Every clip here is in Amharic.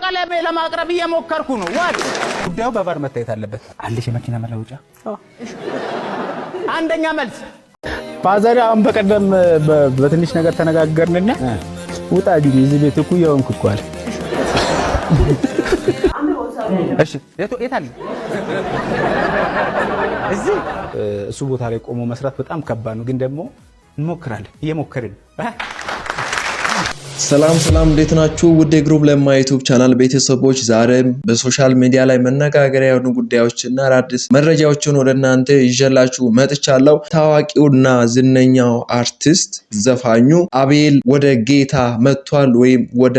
ቀለሜ ለማቅረብ እየሞከርኩ ነው። ዋት ጉዳዩ በባር መታየት አለበት። አለሽ የመኪና መለወጫ? አንደኛ መልስ ፋዘር አሁን በቀደም በትንሽ ነገር ተነጋገርንና ውጣ ዲዲ እዚህ ቤት እኮ ያውንኩ እኮ አለ። እሺ የት አለ? እዚህ እሱ ቦታ ላይ ቆሞ መስራት በጣም ከባድ ነው፣ ግን ደግሞ እንሞክራለን። እየሞከርን ሰላም እንዴት ናችሁ? ውድ የግሩፕ ለማ ዩቲዩብ ቻናል ቤተሰቦች ዛሬም በሶሻል ሚዲያ ላይ መነጋገሪያ የሆኑ ጉዳዮችና አዳዲስ መረጃዎችን ወደ እናንተ ይዤላችሁ መጥቻለሁ። ታዋቂውና ዝነኛው አርቲስት ዘፋኙ አቤል ወደ ጌታ መጥቷል ወይም ወደ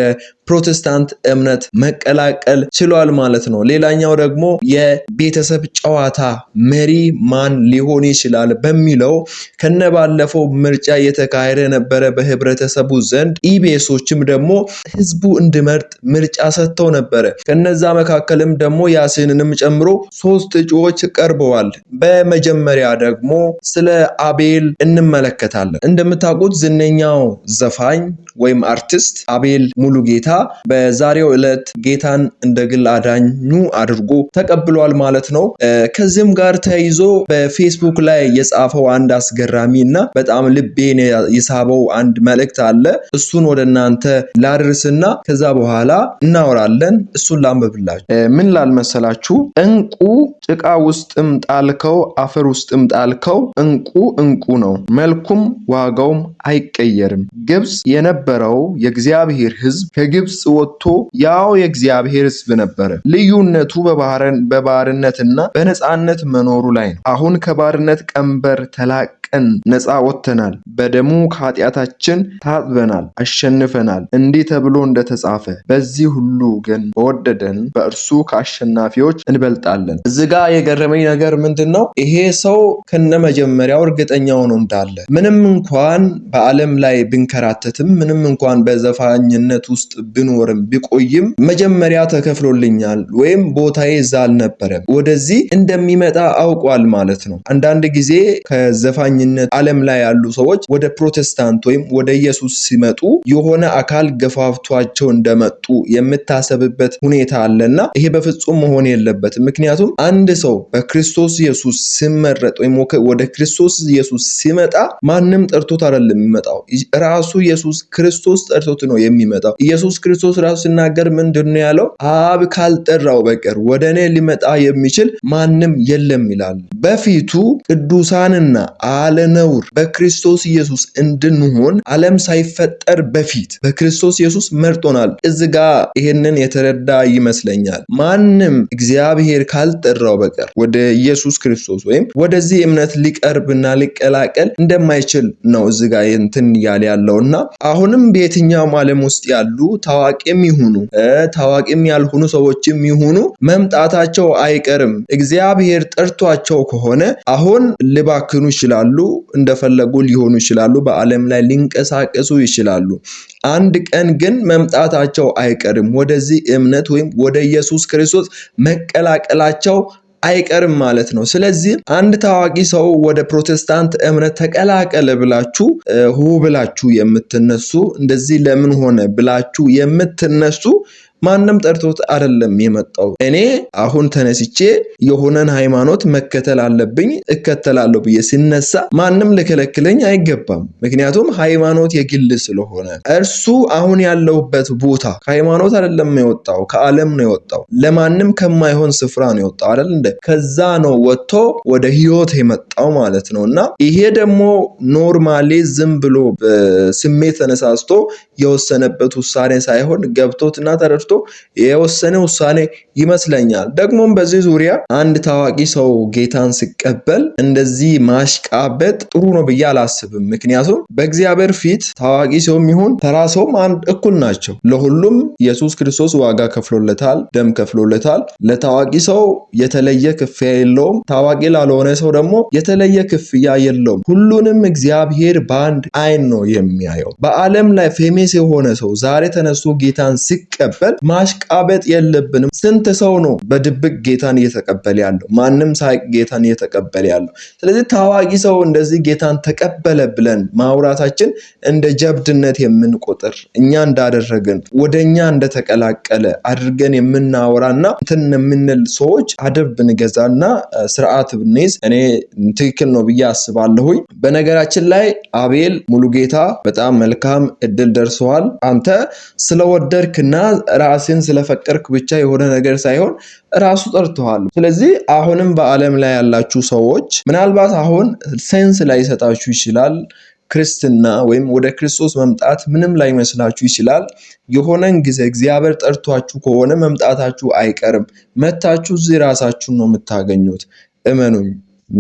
ፕሮቴስታንት እምነት መቀላቀል ችሏል ማለት ነው። ሌላኛው ደግሞ የቤተሰብ ጨዋታ መሪ ማን ሊሆን ይችላል በሚለው ከነባለፈው ምርጫ የተካሄደ ነበረ በህብረተሰቡ ዘንድ። ኢቢኤሶችም ደግሞ ህዝቡ እንዲመርጥ ምርጫ ሰጥተው ነበረ። ከነዛ መካከልም ደግሞ ያሲንንም ጨምሮ 3 እጩዎች ቀርበዋል። በመጀመሪያ ደግሞ ስለ አቤል እንመለከታለን። እንደምታውቁት ዝነኛው ዘፋኝ ወይም አርቲስት አቤል ሙሉጌታ በዛሬው ዕለት ጌታን እንደ ግል አዳኙ አድርጎ ተቀብሏል ማለት ነው። ከዚህም ጋር ተያይዞ በፌስቡክ ላይ የጻፈው አንድ አስገራሚና በጣም ልቤን የሳበው አንድ መልእክት አለ። እሱን ወደ እናንተ ላድርስና ከዛ በኋላ እናወራለን። እሱን ላንብብላችሁ። ምን ላልመሰላችሁ? እንቁ ጭቃ ውስጥም ጣልከው አፈር ውስጥም ጣልከው እንቁ ነው፣ መልኩም ዋጋውም አይቀየርም። ግብጽ የነበረው የእግዚአብሔር ሕዝብ ከግብጽ ወጥቶ ያው የእግዚአብሔር ሕዝብ ነበረ። ልዩነቱ በባርነትና በነፃነት መኖሩ ላይ ነው። አሁን ከባርነት ቀንበር ተላቀን ነፃ ወጥተናል። በደሙ ከኃጢአታችን ታጥበናል፣ አሸንፈናል። እንዲህ ተብሎ እንደተጻፈ በዚህ ሁሉ ግን በወደደን በእርሱ ከአሸናፊዎች እንበልጣለን። እዚህ ጋር የገረመኝ ነገር ምንድነው? ይሄ ሰው ከነመጀመሪያው እርግጠኛ ሆኖ እንዳለ ምንም እንኳን በዓለም ላይ ብንከራተትም ምንም እንኳን በዘፋኝነት ውስጥ ብኖርም ቢቆይም መጀመሪያ ተከፍሎልኛል ወይም ቦታዬ እዛ አልነበረም፣ ወደዚህ እንደሚመጣ አውቋል ማለት ነው። አንዳንድ ጊዜ ከዘፋኝነት ዓለም ላይ ያሉ ሰዎች ወደ ፕሮቴስታንት ወይም ወደ ኢየሱስ ሲመጡ የሆነ አካል ገፋፍቷቸው እንደመጡ የምታሰብበት ሁኔታ አለና ይሄ በፍጹም መሆን የለበትም። ምክንያቱም አንድ ሰው በክርስቶስ ኢየሱስ ሲመረጥ ወይም ወደ ክርስቶስ ኢየሱስ ሲመጣ ማንም ጠርቶት አይደለም የሚመጣው፣ ራሱ ኢየሱስ ክርስቶስ ጠርቶት ነው የሚመጣው። ኢየሱስ ክርስቶስ ራሱ ሲናገር ምንድነው ያለው? አብ ካልጠራው በቀር ወደኔ ሊመጣ የሚችል ማንም የለም ይላል። በፊቱ ቅዱሳንና አለነውር በክርስቶስ ኢየሱስ እንድንሆን ዓለም ሳይፈጠር በፊት በክርስቶስ ኢየሱስ መርጦናል። እዚህ ጋር ይሄንን የተረዳ ይመስለኛል። ማንም እግዚአብሔር ካልጠራው በቀር ወደ ኢየሱስ ክርስቶስ ወይም ወደዚህ እምነት ሊቀርብና ሊቀላቀል እንደማይችል ነው እዚህ ጋር እንትን ያለውና አሁንም በየትኛውም ዓለም ውስጥ ያሉ ታዋቂም ይሁኑ ታዋቂም ያልሆኑ ሰዎችም ይሁኑ መምጣታቸው አይቀርም። እግዚአብሔር ጠርቷቸው ከሆነ አሁን ሊባክኑ ይችላሉ፣ እንደፈለጉ ሊሆኑ ይችላሉ፣ በዓለም ላይ ሊንቀሳቀሱ ይችላሉ። አንድ ቀን ግን መምጣታቸው አይቀርም። ወደዚህ እምነት ወይም ወደ ኢየሱስ ክርስቶስ መቀላቀላቸው አይቀርም ማለት ነው። ስለዚህ አንድ ታዋቂ ሰው ወደ ፕሮቴስታንት እምነት ተቀላቀለ ብላችሁ ብላችሁ የምትነሱ እንደዚህ ለምን ሆነ ብላችሁ የምትነሱ ማንም ጠርቶት አይደለም የመጣው። እኔ አሁን ተነስቼ የሆነን ሃይማኖት መከተል አለብኝ እከተላለሁ ብዬ ሲነሳ ማንም ለከለክለኝ አይገባም። ምክንያቱም ሃይማኖት የግል ስለሆነ እርሱ አሁን ያለውበት ቦታ ከሃይማኖት አይደለም የወጣው፣ ከዓለም ነው የወጣው። ለማንም ከማይሆን ስፍራ ነው የወጣው አይደል እንደ ከዛ ነው ወጥቶ ወደ ህይወት የመጣው ማለት ነውና ይሄ ደግሞ ኖርማሊ ዝም ብሎ በስሜት ተነሳስቶ የወሰነበት ውሳኔ ሳይሆን ገብቶትና ተረድቶ የወሰነ ውሳኔ ይመስለኛል። ደግሞም በዚህ ዙሪያ አንድ ታዋቂ ሰው ጌታን ሲቀበል እንደዚህ ማሽቃበጥ ጥሩ ነው ብዬ አላስብም። ምክንያቱም በእግዚአብሔር ፊት ታዋቂ ሰውም ይሁን ተራ ሰውም አንድ እኩል ናቸው። ለሁሉም ኢየሱስ ክርስቶስ ዋጋ ከፍሎለታል፣ ደም ከፍሎለታል። ለታዋቂ ሰው የተለየ ክፍያ የለውም፣ ታዋቂ ላልሆነ ሰው ደግሞ የተለየ ክፍያ የለውም። ሁሉንም እግዚአብሔር በአንድ አይን ነው የሚያየው። በዓለም ላይ ፌመስ የሆነ ሰው ዛሬ ተነስቶ ጌታን ሲቀበል ማሽቃበጥ የለብንም። ስንት ሰው ነው በድብቅ ጌታን እየተቀበለ ያለው? ማንም ሳይቅ ጌታን እየተቀበለ ያለው። ስለዚህ ታዋቂ ሰው እንደዚህ ጌታን ተቀበለ ብለን ማውራታችን እንደ ጀብድነት የምንቆጥር እኛ እንዳደረግን ወደኛ እንደተቀላቀለ አድርገን የምናወራና እንትን የምንል ሰዎች አደብ ብንገዛና ስርዓት ብንይዝ እኔ ትክክል ነው ብዬ አስባለሁኝ። በነገራችን ላይ አቤል ሙሉጌታ በጣም መልካም እድል ደርሰዋል። አንተ ስለወደድክና ራስን ስለፈቀርክ ብቻ የሆነ ነገር ሳይሆን ራሱ ጠርተዋል። ስለዚህ አሁንም በዓለም ላይ ያላችሁ ሰዎች ምናልባት አሁን ሴንስ ላይ ሰጣችሁ ይችላል። ክርስትና ወይም ወደ ክርስቶስ መምጣት ምንም ላይ መስላችሁ ይችላል። የሆነን ጊዜ እግዚአብሔር ጠርቷችሁ ከሆነ መምጣታችሁ አይቀርም። መታችሁ እዚህ ራሳችሁን ነው የምታገኙት። እመኑኝ።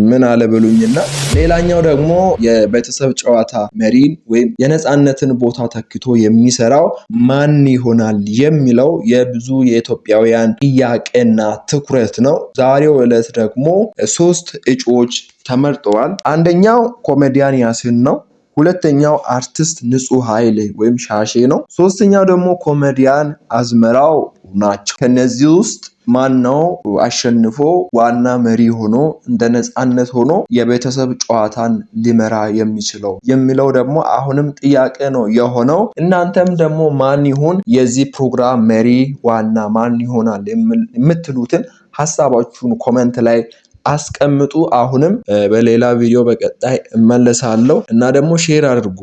ምን አለበሉኝና ሌላኛው ደግሞ የቤተሰብ ጨዋታ መሪን ወይም የነጻነትን ቦታ ተክቶ የሚሰራው ማን ይሆናል የሚለው የብዙ የኢትዮጵያውያን ጥያቄና ትኩረት ነው። ዛሬው ዕለት ደግሞ 3 እጩዎች ተመርጠዋል። አንደኛው ኮሜዲያን ያሲን ነው። ሁለተኛው አርቲስት ንጹህ ኃይሌ ወይም ሻሼ ነው። ሶስተኛው ደግሞ ኮሜዲያን አዝመራው ናቸው። ከነዚህ ውስጥ ማን ነው አሸንፎ ዋና መሪ ሆኖ እንደ ነጻነት ሆኖ የቤተሰብ ጨዋታን ሊመራ የሚችለው የሚለው ደግሞ አሁንም ጥያቄ ነው የሆነው። እናንተም ደግሞ ማን ይሁን የዚህ ፕሮግራም መሪ ዋና ማን ይሆናል የምትሉትን ሐሳባችሁን ኮሜንት ላይ አስቀምጡ። አሁንም በሌላ ቪዲዮ በቀጣይ እመለሳለሁ እና ደግሞ ሼር አድርጉ።